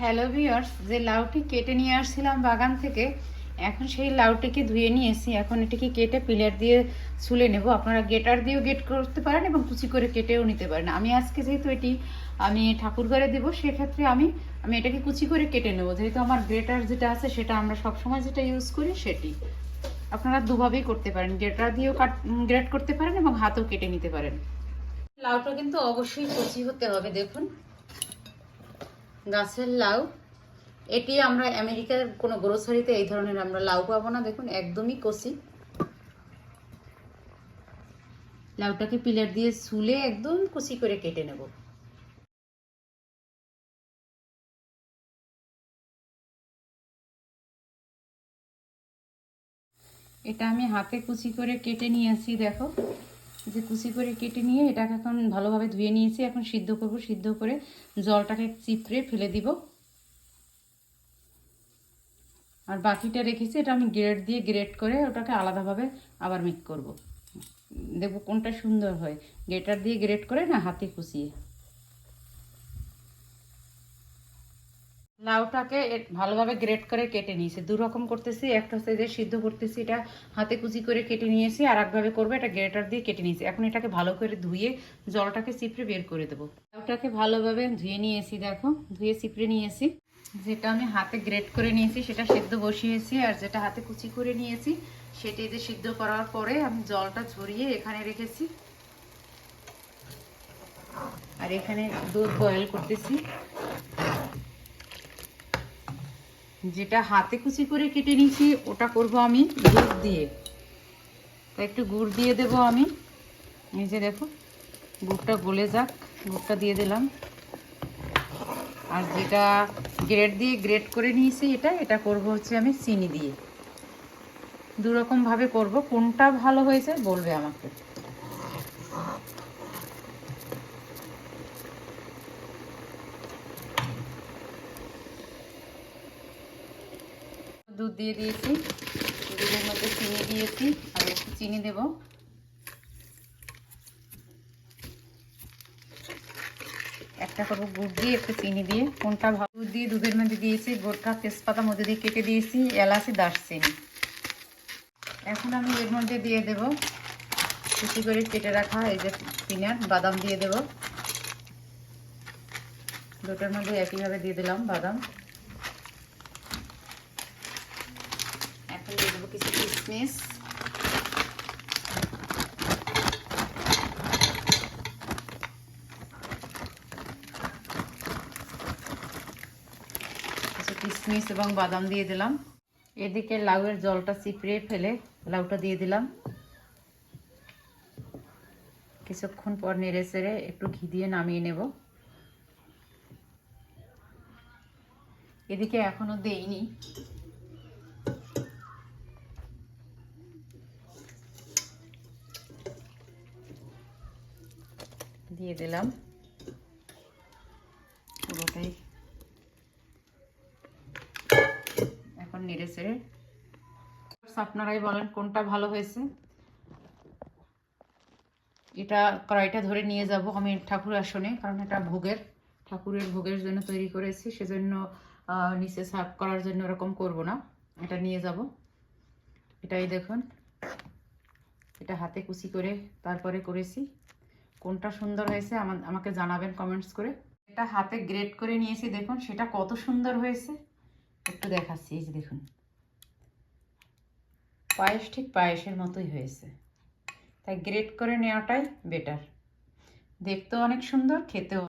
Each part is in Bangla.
হ্যালো ভিউয়ার্স, যে লাউটি কেটে নিয়ে আসছিলাম বাগান থেকে, এখন সেই লাউটিকে ধুয়ে নিয়ে এসেছি। এখন এটিকে কেটে পিলার দিয়ে ছুলে নেব। আপনারা গেটার দিয়েও গেট করতে পারেন এবং কুচি করে কেটেও নিতে পারেন। আমি আজকে যেহেতু এটি আমি ঠাকুর ঘরে দেবো, সেক্ষেত্রে আমি এটাকে কুচি করে কেটে নেব। যেহেতু আমার গ্রেটার যেটা আছে সেটা আমরা সবসময় যেটা ইউজ করি সেটি। আপনারা দুভাবেই করতে পারেন, গ্রেটার দিয়েও গ্রেট করতে পারেন এবং হাতেও কেটে নিতে পারেন। লাউটা কিন্তু অবশ্যই কচি হতে হবে। দেখুন, গাছের লাউ। এটি আমরা আমেরিকার কোনো গ্রোসারিতে এই ধরনের আমরা লাউ পাবো না। দেখুন, একদমই কচি। লাউটাকে পিলার দিয়ে ছুলে একদম কুচি করে কেটে নেব। এটা আমি হাতে কুচি করে কেটে নিয়েছি। দেখো, যে কুচি করে কেটে নিয়ে এটাকে এখন ভালোভাবে ধুয়ে নিয়েছি। এখন সিদ্ধ করব। সিদ্ধ করে জলটাকে চিপড়ে ফেলে দিব। আর বাকিটা রেখেছি, এটা আমি গ্রেট দিয়ে গ্রেট করে ওটাকে আলাদাভাবে আবার মিক্স করব। দেখবো কোনটা সুন্দর হয়, গ্রেটার দিয়ে গ্রেট করে না হাতে কুচিয়ে। লাউটাকে ভালোভাবে গ্রেট করে কেটে নিয়েছি। দু রকম করতেছি, একটা হচ্ছে যে সিদ্ধ করতেছি, এটা হাতে কুচি করে কেটে নিয়েছি। আর একভাবে করবো, এটা গ্রেটার দিয়ে কেটে নিয়েছি। এখন এটাকে ভালো করে ধুয়ে জলটাকে চিপড়ে বের করে দেবো। লাউটাকে ভালোভাবে ধুয়ে নিয়েছি। দেখো, ধুয়ে চিপড়ে নিয়েছি। যেটা আমি হাতে গ্রেট করে নিয়েছি সেটা সিদ্ধ বসিয়েছি, আর যেটা হাতে কুচি করে নিয়েছি সেটা যে সিদ্ধ করার পরে আমি জলটা ঝরিয়ে এখানে রেখেছি। আর এখানে দুধ বয়েল করতেছি। যেটা হাতে কুচি করে কেটে নিয়েছি ওটা করব আমি দুধ দিয়ে। তাই একটু গুড় দিয়ে দেব আমি। এই যে দেখো, গুড়টা গলে যাক, গুড়টা দিয়ে দিলাম। আর যেটা গ্রেট করে নিয়েছি এটা করব হচ্ছে আমি চিনি দিয়ে। দু রকম ভাবে করব, কোনটা ভালো হয়েছে বলবে আমাকে। দুধ দিয়ে দিয়েছি, দুধের মধ্যে চিনি দিয়েছি, আর একটু চিনি দেব। একটা করবো গুড় দিয়ে, একটা চিনি দিয়ে, কোনটা ভালো। দুধ দিয়ে দুধের মধ্যে দিয়েছি গোটা তেজপাতা মধ্যে দিয়ে কেটে দিয়েছি, এলাচি, দারচিনি। এখন আমি এর মধ্যে দিয়ে দেব কুচি করে কেটে রাখা এই যে পিনাট বাদাম দিয়ে দেব। দুটোর মধ্যে একইভাবে দিয়ে দিলাম বাদাম। এখন দিয়ে দেবো কিছু কিশমিশ, কিশমিশ এবং বাদাম দিয়ে দিলাম। এদিকে লাউয়ের জলটা চিপড়ে ফেলে লাউটা দিয়ে দিলাম। কিছুক্ষণ পর নেড়ে চেড়ে একটু ঘি দিয়ে নামিয়ে নেব। এদিকে এখনো দেইনি, দিয়ে দিলাম পুরোটাই। এখন নেড়ে চেড়ে আপনারাই বলেন কোনটা ভালো হয়েছে। এটা কড়াইটা ধরে নিয়ে যাব আমি ঠাকুর আসনে, কারণ এটা ঠাকুরের ভোগের জন্য তৈরি করেছি, সেজন্য নিচে সার্ভ করার জন্য এরকম করব না। এটা নিয়ে যাব। এটাই দেখুন, এটা হাতে কুচি করে তারপরে করেছি। কোনটা সুন্দর হয়েছে আমাকে জানাবেন কমেন্টস করে। এটা হাতে গ্রেট করে নিয়েছি, দেখুন সেটা কত সুন্দর হয়েছে। একটু দেখাচ্ছি, এই যে দেখুন, পায়েস ঠিক পায়েসের মতোই হয়েছে। তাই গ্রেট করে নেওয়াটাই বেটার, দেখতেও অনেক সুন্দর, খেতেও।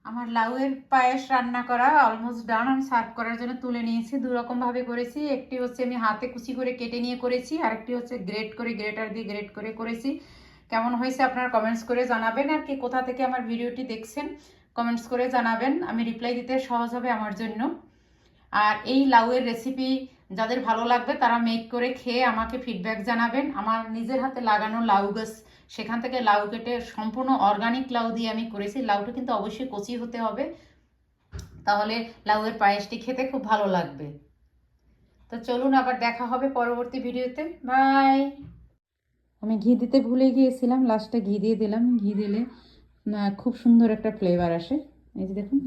আমার লাউয়ের পায়েস রান্না করা অলমোস্ট ডান। আমি সার্ভ করার জন্য তুলে নিয়েছি। দু রকম ভাবে করেছি, একটি হচ্ছে আমি হাতে কুচি করে কেটে নিয়ে করেছি, আর একটি হচ্ছে গ্রেটার দিয়ে গ্রেট করে করেছি। কেমন হয়েছে আপনারা কমেন্টস করে জানাবেন। আর কি কোথা থেকে আমার ভিডিওটি দেখছেন কমেন্টস করে জানাবেন, আমি রিপ্লাই দিতে সহজ হবে আমার জন্য। আর এই লাউয়ের রেসিপি যাদের ভালো লাগবে তারা মেক করে খেয়ে আমাকে ফিডব্যাক জানাবেন। আমার নিজের হাতে লাগানো লাউ গাছ, সেখান থেকে লাউ কেটে সম্পূর্ণ অর্গানিক লাউ দিয়ে আমি করেছি। লাউটা কিন্তু অবশ্যই কচি হতে হবে, তাহলে লাউয়ের পায়েসটি খেতে খুব ভালো লাগবে। তো চলুন, আবার দেখা হবে পরবর্তী ভিডিওতে। বাই। আমি ঘি দিতে ভুলে গিয়েছিলাম, লাস্টে ঘি দিয়ে দিলাম। ঘি দিলে খুব সুন্দর একটা ফ্লেভার আসে। এই যে দেখুন।